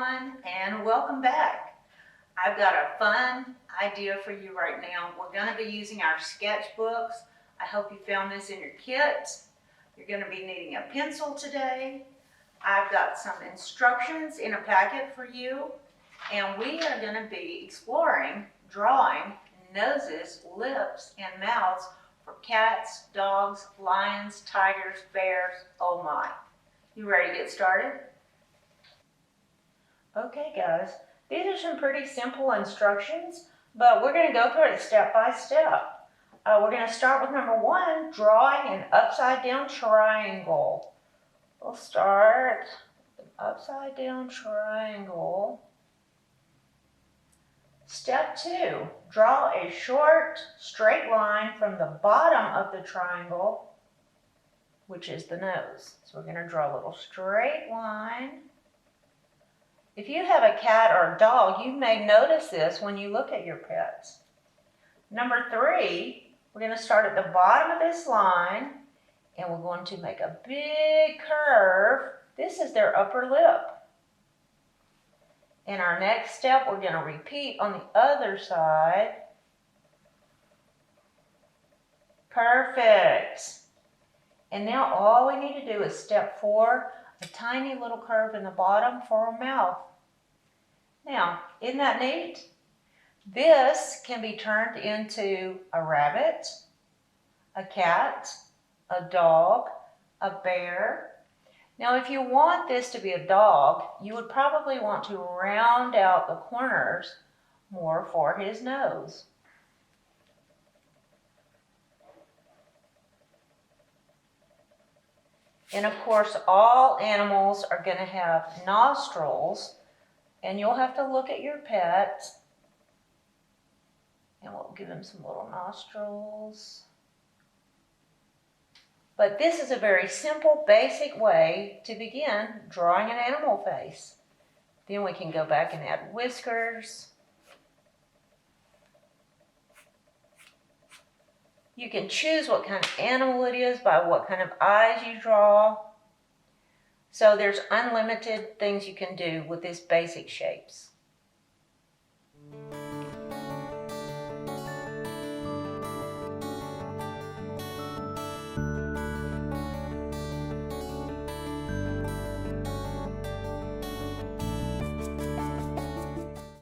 everyone, and welcome back. I've got a fun idea for you right now. We're going to be using our sketchbooks. I hope you found this in your kit. You're going to be needing a pencil today. I've got some instructions in a packet for you, and we are going to be exploring drawing noses, lips, and mouths for cats, dogs, lions, tigers, bears. Oh my. You ready to get started? Okay guys, these are some pretty simple instructions, but we're going to go through it step by step. We're going to start with number 1, drawing an upside down triangle. We'll start with an upside down triangle. Step 2, draw a short straight line from the bottom of the triangle, which is the nose. So we're going to draw a little straight line. If you have a cat or a dog, you may notice this when you look at your pets. Number 3, we're going to start at the bottom of this line, and we're going to make a big curve. This is their upper lip. In our next step, we're going to repeat on the other side. Perfect. And now all we need to do is step 4, a tiny little curve in the bottom for a mouth. Now, isn't that neat? This can be turned into a rabbit, a cat, a dog, a bear. Now, if you want this to be a dog, you would probably want to round out the corners more for his nose. And of course, all animals are going to have nostrils, and you'll have to look at your pet, and we'll give him some little nostrils. But this is a very simple, basic way to begin drawing an animal face. Then we can go back and add whiskers. You can choose what kind of animal it is by what kind of eyes you draw. So there's unlimited things you can do with these basic shapes.